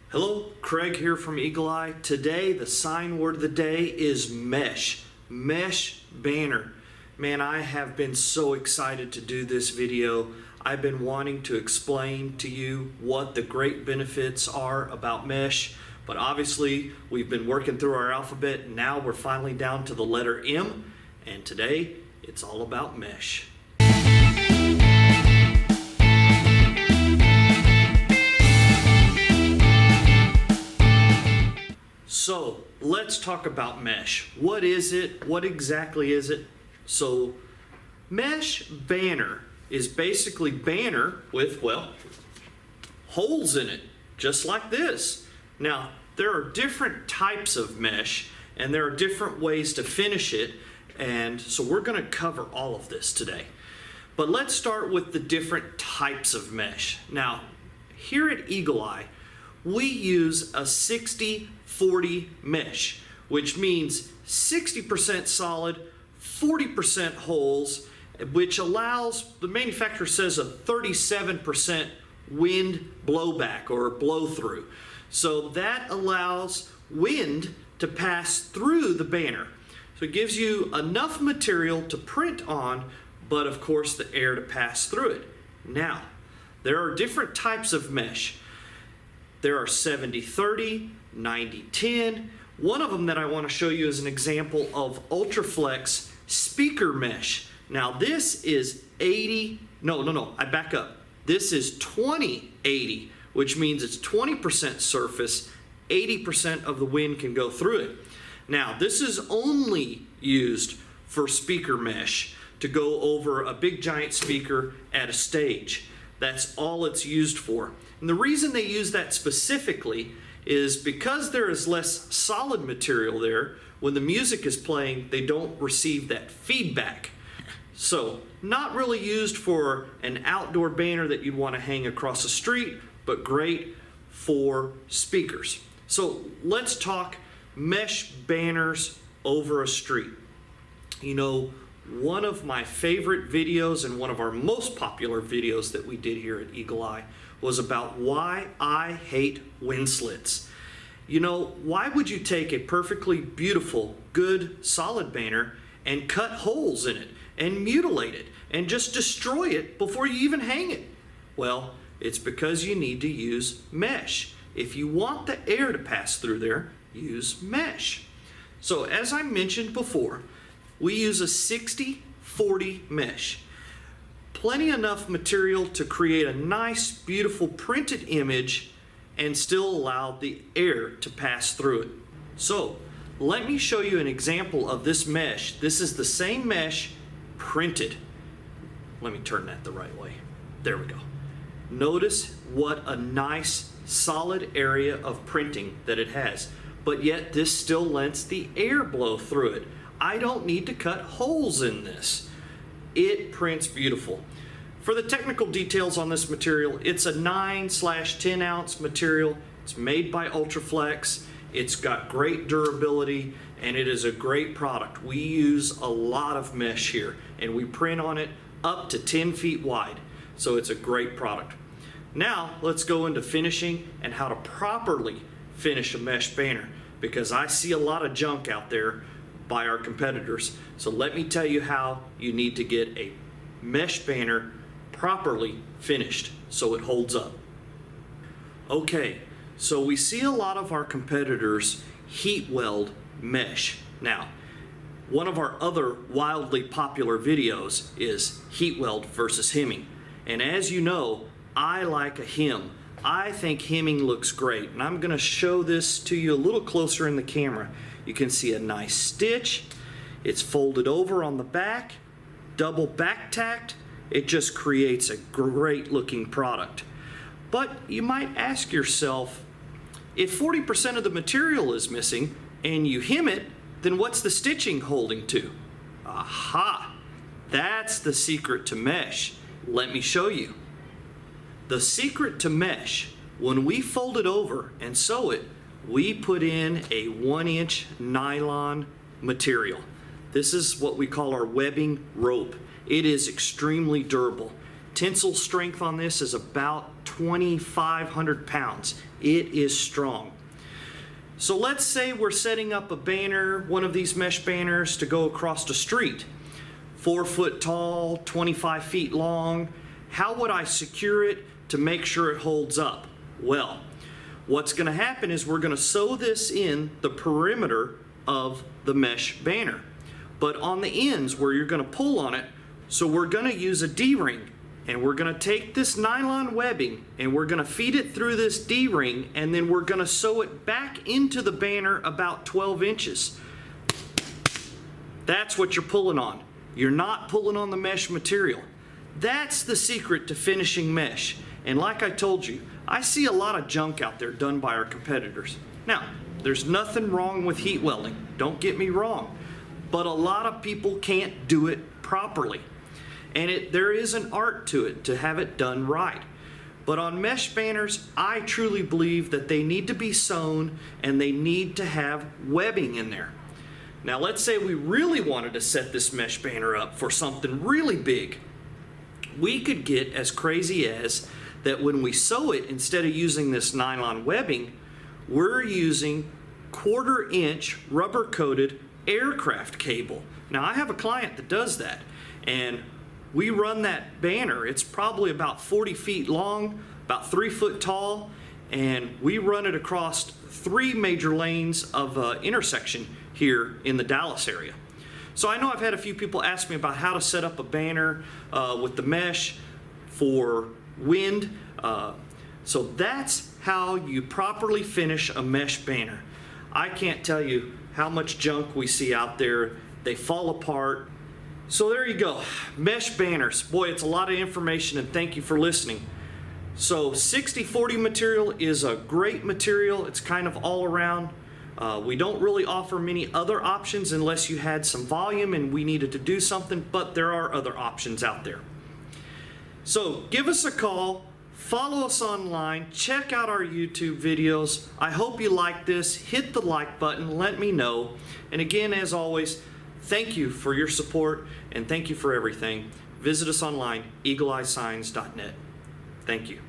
Hello, Craig here from Eagle Eye. Today, the sign word of the day is mesh. Mesh banner. Man, I have been so excited to do this video. I've been wanting to explain to you what the great benefits are about mesh, but obviously we've been working through our alphabet and now we're finally down to the letter M, and today it's all about mesh. So let's talk about mesh. What is it? What exactly is it? So mesh banner is basically banner with, well, holes in it, just like this. Now, there are different types of mesh and there are different ways to finish it, and so we're going to cover all of this today. But let's start with the different types of mesh. Now, here at Eagle Eye, we use a 60-40 mesh, which means 60% solid, 40% holes, which allows, the manufacturer says, a 37% wind blowback or blow through. So that allows wind to pass through the banner. So it gives you enough material to print on, but of course the air to pass through it. Now, there are different types of mesh. There are 70-30, 90-10. One of them that I want to show you is an example of Ultraflex speaker mesh. Now this is 80, I back up. This is 20-80, which means it's 20% surface, 80% of the wind can go through it. Now this is only used for speaker mesh to go over a big giant speaker at a stage. That's all it's used for. And the reason they use that specifically is because there is less solid material there. When the music is playing, they don't receive that feedback. So, not really used for an outdoor banner that you'd want to hang across the street, but great for speakers. So, let's talk mesh banners over a street. You know, one of my favorite videos and one of our most popular videos that we did here at Eagle Eye was about why I hate wind slits. You know, why would you take a perfectly beautiful, good, solid banner and cut holes in it and mutilate it and just destroy it before you even hang it? Well, it's because you need to use mesh. If you want the air to pass through there, use mesh. So as I mentioned before, we use a 60-40 mesh. Plenty enough material to create a nice, beautiful printed image and still allow the air to pass through it. So, let me show you an example of this mesh. This is the same mesh printed. Let me turn that the right way. There we go. Notice what a nice, solid area of printing that it has. But yet, this still lets the air blow through it. I don't need to cut holes in this. It prints beautiful. For the technical details on this material, it's a 9/10 ounce material. It's made by Ultraflex. It's got great durability and it is a great product. We use a lot of mesh here and we print on it up to 10 feet wide. So it's a great product. Now let's go into finishing and how to properly finish a mesh banner, because I see a lot of junk out there by our competitors. So let me tell you how you need to get a mesh banner properly finished so it holds up. Okay, so we see a lot of our competitors heat weld mesh. Now, one of our other wildly popular videos is heat weld versus hemming. And as you know, I like a hem. I think hemming looks great, and I'm gonna show this to you a little closer in the camera. You can see a nice stitch. It's folded over on the back, double back tacked. It just creates a great looking product. But you might ask yourself, if 40% of the material is missing and you hem it, then what's the stitching holding to? Aha! That's the secret to mesh. Let me show you. The secret to mesh, when we fold it over and sew it, we put in a 1-inch nylon material. This is what we call our webbing rope. It is extremely durable. Tensile strength on this is about 2,500 pounds. It is strong. So let's say we're setting up a banner, one of these mesh banners, to go across the street. 4 foot tall, 25 feet long. How would I secure it to make sure it holds up? Well, what's going to happen is we're going to sew this in the perimeter of the mesh banner. But on the ends where you're going to pull on it, so we're going to use a D-ring. And we're going to take this nylon webbing and we're going to feed it through this D-ring, and then we're going to sew it back into the banner about 12 inches. That's what you're pulling on. You're not pulling on the mesh material. That's the secret to finishing mesh. And like I told you, I see a lot of junk out there done by our competitors. Now, there's nothing wrong with heat welding. Don't get me wrong. But a lot of people can't do it properly. And there is an art to it to have it done right. But on mesh banners, I truly believe that they need to be sewn and they need to have webbing in there. Now let's say we really wanted to set this mesh banner up for something really big. We could get as crazy as that when we sew it, instead of using this nylon webbing, we're using 1/4 inch rubber coated aircraft cable. Now I have a client that does that, and we run that banner. It's probably about 40 feet long, about 3 foot tall, and we run it across 3 major lanes of intersection here in the Dallas area. So I know I've had a few people ask me about how to set up a banner with the mesh for wind. So that's how you properly finish a mesh banner. I can't tell you how much junk we see out there. They fall apart. So there you go, mesh banners. Boy, it's a lot of information, and thank you for listening. So 60/40 material is a great material. It's kind of all around. We don't really offer many other options unless you had some volume and we needed to do something, but there are other options out there. So give us a call, follow us online, check out our YouTube videos. I hope you like this. Hit the like button, let me know. And again, as always, thank you for your support and thank you for everything. Visit us online, eagleeyesigns.net. Thank you.